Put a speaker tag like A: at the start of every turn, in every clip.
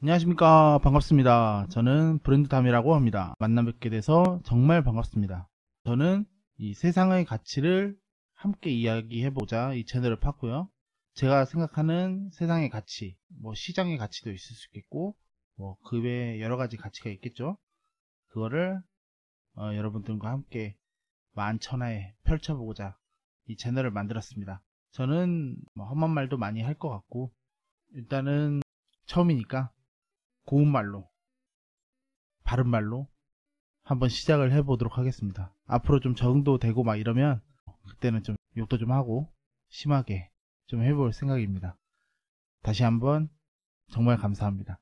A: 안녕하십니까. 반갑습니다. 저는 브랜드담이라고 합니다. 만나 뵙게 돼서 정말 반갑습니다. 저는 이 세상의 가치를 함께 이야기해보자 이 채널을 팠고요. 제가 생각하는 세상의 가치, 시장의 가치도 있을 수 있겠고, 그 외에 여러 가지 가치가 있겠죠. 그거를 여러분들과 함께 만천하에 펼쳐보고자 이 채널을 만들었습니다. 저는 험한 말도 많이 할 것 같고, 일단은 처음이니까 고운 말로, 바른 말로 한번 시작을 해보도록 하겠습니다. 앞으로 좀 적응도 되고 막 이러면 그때는 좀 욕도 좀 하고 심하게 좀 해볼 생각입니다. 다시 한번 정말 감사합니다.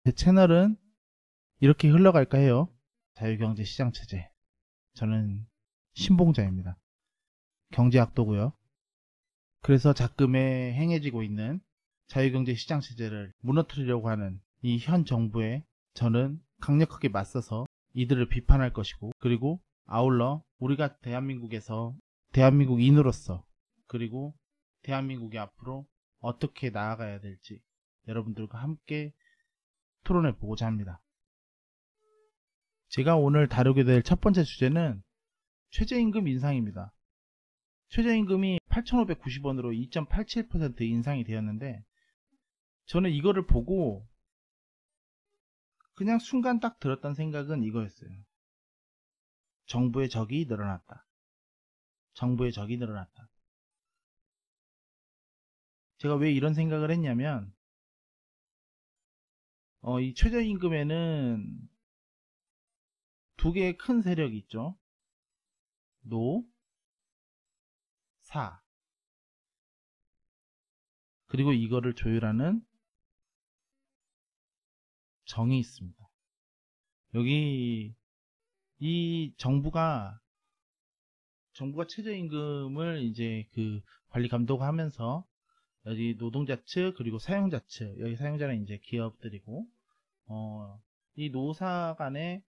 A: 제 채널은 이렇게 흘러갈까 해요. 자유경제 시장체제. 저는 신봉자입니다. 경제학도고요. 그래서 작금에 행해지고 있는 자유경제 시장체제를 무너뜨리려고 하는 이 현 정부에 저는 강력하게 맞서서 이들을 비판할 것이고, 그리고 아울러 우리가 대한민국인으로서, 그리고 대한민국이 앞으로 어떻게 나아가야 될지 여러분들과 함께 토론해 보고자 합니다. 제가 오늘 다루게 될 첫 번째 주제는 최저임금 인상입니다. 최저임금이 8,590원으로 2.87% 인상이 되었는데, 저는 이거를 보고 그냥 순간 딱 들었던 생각은 이거였어요. 정부의 적이 늘어났다. 정부의 적이 늘어났다. 제가 왜 이런 생각을 했냐면, 이 최저임금에는 두 개의 큰 세력이 있죠. 노, 사. 그리고 이거를 조율하는 정이 있습니다. 여기 이 정부가 최저임금을 이제 그 관리 감독하면서, 여기 노동자 측 그리고 사용자 측, 여기 사용자는 이제 기업들이고, 이 노사 간의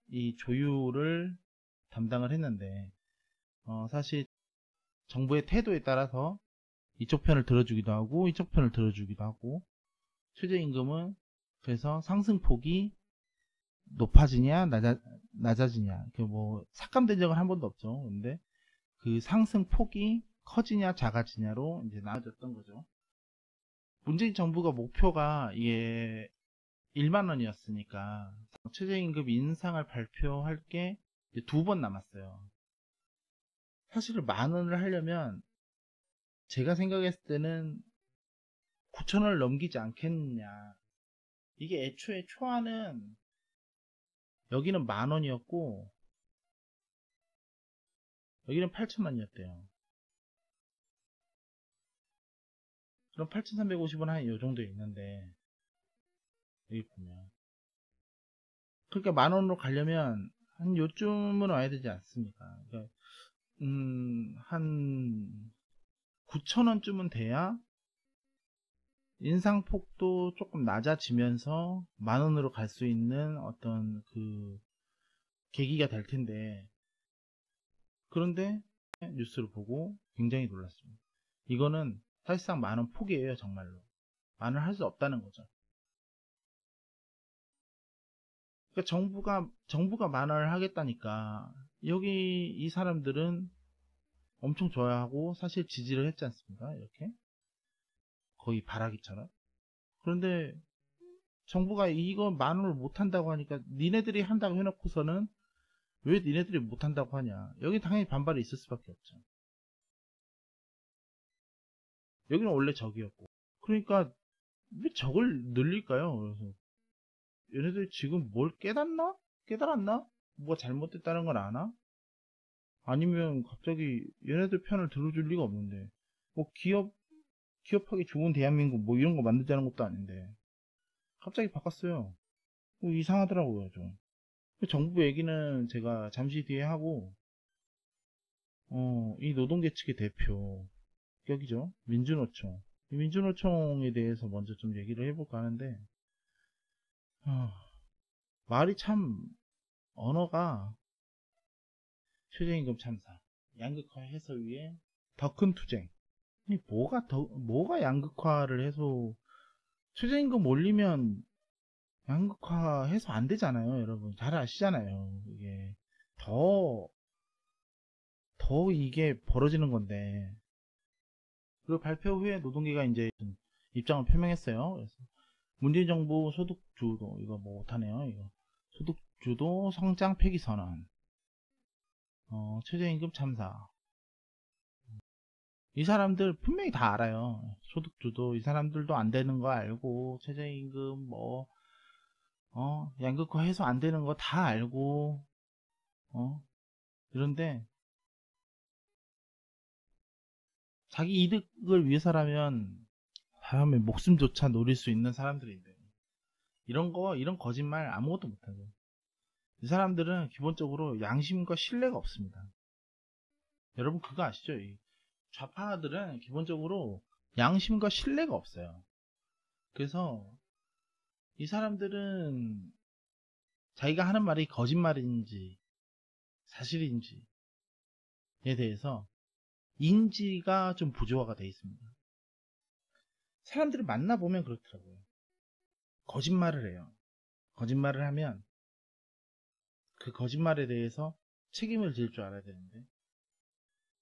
A: 이 조율을 담당을 했는데, 사실 정부의 태도에 따라서 이쪽 편을 들어주기도 하고 이쪽 편을 들어주기도 하고, 최저임금은 그래서 상승폭이 높아지냐 낮아지냐, 삭감된 적은 한 번도 없죠. 근데 그 상승폭이 커지냐 작아지냐로 이제 나눠졌던 거죠. 문재인 정부가 목표가 이게 1만 원이었으니까 최저임금 인상을 발표할 게 두 번 남았어요. 사실 만 원을 하려면 제가 생각했을 때는 9천 원을 넘기지 않겠느냐. 이게 애초에 초안은 여기는 만 원이었고 여기는 8천 원이었대요. 그럼 8,350원 한 요 정도 있는데, 여기 보면 그러니까 만 원으로 가려면 한 요쯤은 와야 되지 않습니까? 그러니까 한 9천 원쯤은 돼야 인상폭도 조금 낮아지면서 만 원으로 갈 수 있는 어떤 그 계기가 될 텐데, 그런데 뉴스를 보고 굉장히 놀랐습니다. 이거는 사실상 만 원 포기예요. 정말로 만 원 할 수 없다는 거죠. 그러니까 정부가 만 원을 하겠다니까 여기 이 사람들은 엄청 좋아하고 사실 지지를 했지 않습니까? 이렇게 거의 바라기처럼. 그런데 정부가 이거 만 원을 못 한다고 하니까, 니네들이 한다고 해놓고서는 왜 니네들이 못 한다고 하냐. 여기 당연히 반발이 있을 수밖에 없죠. 여기는 원래 적이었고. 그러니까 왜 적을 늘릴까요? 그래서 얘네들이 지금 뭘 깨닫나? 깨달았나? 뭐가 잘못됐다는 걸 아나? 아니면 갑자기 얘네들 편을 들어줄 리가 없는데, 기업하기 좋은 대한민국 이런 거 만들자는 것도 아닌데 갑자기 바꿨어요. 이상하더라고요 좀. 정부 얘기는 제가 잠시 뒤에 하고, 이 노동계 측의 대표 격이죠. 민주노총. 이 민주노총에 대해서 먼저 좀 얘기를 해볼까 하는데, 어, 말이 참, 언어가 최저임금 참사, 양극화 해소 위에 더 큰 투쟁. 뭐가 양극화를 해서 최저임금 올리면 양극화해서 안 되잖아요. 여러분 잘 아시잖아요. 이게 더 이게 벌어지는 건데. 그 발표 후에 노동계가 이제 입장을 표명했어요. 그래서 문재인 정부 소득주도, 이거 뭐 못하네요. 이거 소득주도 성장 폐기 선언, 최저임금 참사. 이 사람들 분명히 다 알아요. 소득주도 이 사람들도 안 되는 거 알고, 최저임금 뭐 양극화 해소 안 되는 거 다 알고, 이런데 자기 이득을 위해서라면 사람의 목숨조차 노릴 수 있는 사람들인데, 이런 거짓말 아무것도 못하죠. 이 사람들은 기본적으로 양심과 신뢰가 없습니다. 여러분 그거 아시죠? 이 좌파들은 기본적으로 양심과 신뢰가 없어요. 그래서 이 사람들은 자기가 하는 말이 거짓말인지 사실인지에 대해서 인지가 좀 부조화가 되어 있습니다. 사람들을 만나보면 그렇더라고요. 거짓말을 해요. 거짓말을 하면 그 거짓말에 대해서 책임을 질 줄 알아야 되는데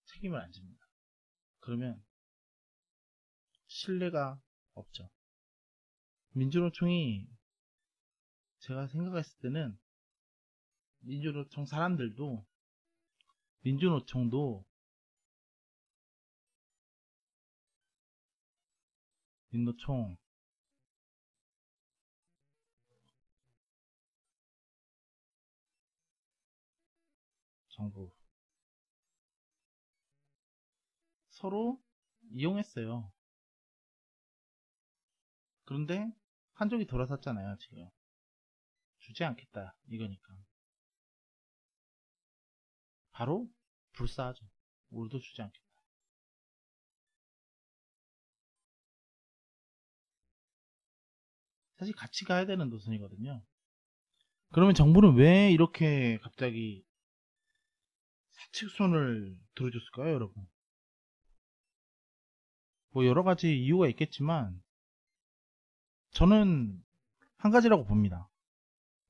A: 책임을 안 집니다. 그러면 신뢰가 없죠. 민주노총이, 제가 생각했을 때는 민주노총 사람들도, 민주노총도 민노총 정부 서로 이용했어요. 그런데 한쪽이 돌아섰잖아요. 지금 주지 않겠다 이거니까 바로 불사하죠. 우리도 주지 않겠다. 사실 같이 가야 되는 노선이거든요. 그러면 정부는 왜 이렇게 갑자기 사측손을 들어줬을까요, 여러분? 뭐 여러 가지 이유가 있겠지만 저는 한 가지라고 봅니다.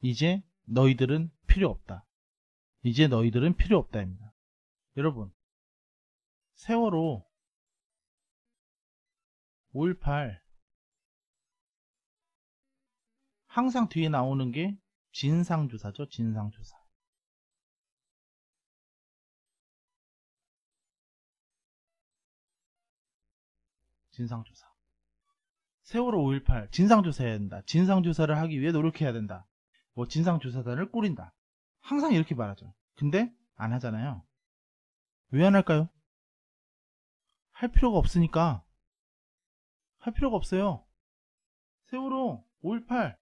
A: 이제 너희들은 필요 없다. 이제 너희들은 필요 없다입니다. 여러분, 세월호 5.18 항상 뒤에 나오는 게 진상조사죠. 진상조사. 진상조사. 세월호 5.18 진상조사해야 된다. 진상조사를 하기 위해 노력해야 된다. 뭐 진상조사단을 꾸린다. 항상 이렇게 말하죠. 근데 안 하잖아요. 왜 안 할까요? 할 필요가 없으니까. 할 필요가 없어요. 세월호 5.18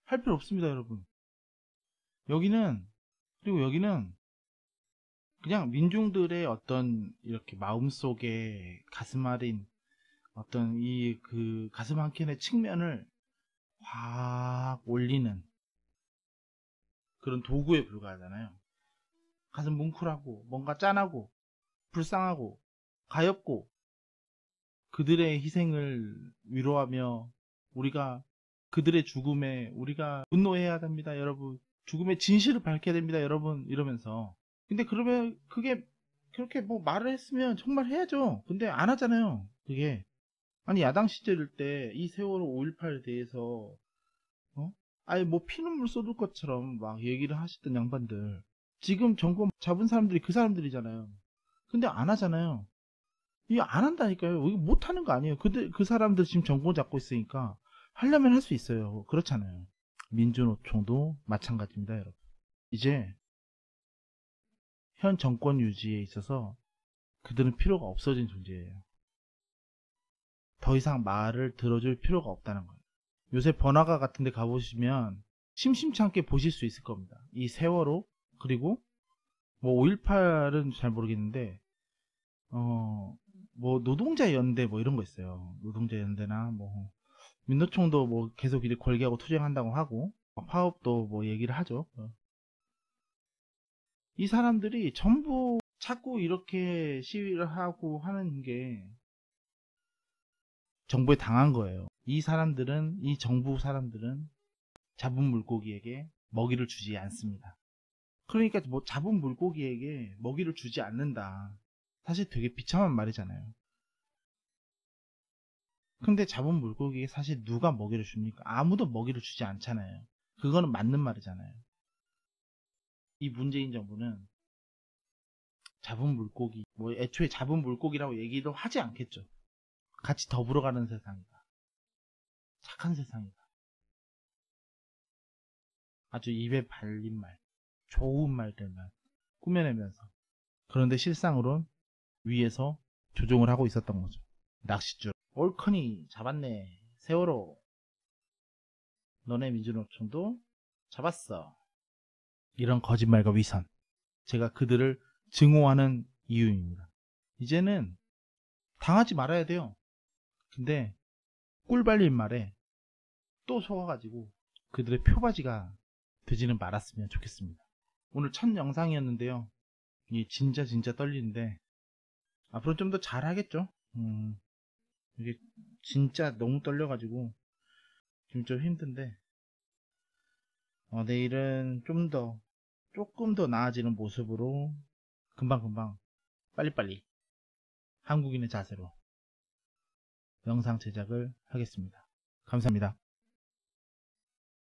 A: 할 필요 없습니다, 여러분. 여기는, 그리고 여기는 그냥 민중들의 어떤 이렇게 마음속에 가슴 아린 어떤 이 그 가슴 한켠의 측면을 확 올리는 그런 도구에 불과하잖아요. 가슴 뭉클하고 뭔가 짠하고 불쌍하고 가엾고 그들의 희생을 위로하며 우리가 그들의 죽음에 우리가 분노해야 됩니다, 여러분. 죽음의 진실을 밝혀야 됩니다, 여러분. 이러면서. 근데 그러면 그게 그렇게 뭐 말을 했으면 정말 해야죠. 근데 안 하잖아요. 그게. 아니 야당 시절일 때 이 세월호 5.18에 대해서 아예 뭐 피눈물 쏟을 것처럼 막 얘기를 하시던 양반들, 지금 정권 잡은 사람들이 그 사람들이잖아요. 근데 안 하잖아요. 이거 안 한다니까요. 이거 못 하는 거 아니에요. 근데 그 사람들 지금 정권 잡고 있으니까 하려면 할 수 있어요. 그렇잖아요. 민주노총도 마찬가지입니다, 여러분. 이제 현 정권 유지에 있어서 그들은 필요가 없어진 존재예요. 더 이상 말을 들어줄 필요가 없다는 거예요. 요새 번화가 같은 데 가보시면 심심치 않게 보실 수 있을 겁니다. 이 세월호, 그리고 뭐 5.18은 잘 모르겠는데 뭐 노동자 연대 뭐 이런 거 있어요. 노동자 연대나 뭐 민노총도 뭐 계속 이제 걸개하고 투쟁한다고 하고 파업도 뭐 얘기를 하죠. 이 사람들이 전부 자꾸 이렇게 시위를 하고 하는 게 정부에 당한 거예요. 이 사람들은, 이 정부 사람들은 잡은 물고기에게 먹이를 주지 않습니다. 그러니까 뭐 잡은 물고기에게 먹이를 주지 않는다. 사실 되게 비참한 말이잖아요. 근데 잡은 물고기에 사실 누가 먹이를 줍니까? 아무도 먹이를 주지 않잖아요. 그거는 맞는 말이잖아요. 이 문재인 정부는 잡은 물고기, 뭐 애초에 잡은 물고기라고 얘기도 하지 않겠죠. 같이 더불어가는 세상이다. 착한 세상이다. 아주 입에 발린 말, 좋은 말들만 꾸며내면서. 그런데 실상으론 위에서 조종을 하고 있었던 거죠. 낚싯줄. 올커니 잡았네. 세월호. 너네 민주노총도 잡았어. 이런 거짓말과 위선. 제가 그들을 증오하는 이유입니다. 이제는 당하지 말아야 돼요. 근데 꿀 발린 말에 또 속아가지고 그들의 표바지가 되지는 말았으면 좋겠습니다. 오늘 첫 영상이었는데요. 이게 진짜 떨리는데 앞으로 좀 더 잘하겠죠. 이게 진짜 너무 떨려가지고 지금 좀 힘든데 내일은 조금 더 나아지는 모습으로 금방금방 빨리빨리 한국인의 자세로 영상 제작을 하겠습니다. 감사합니다.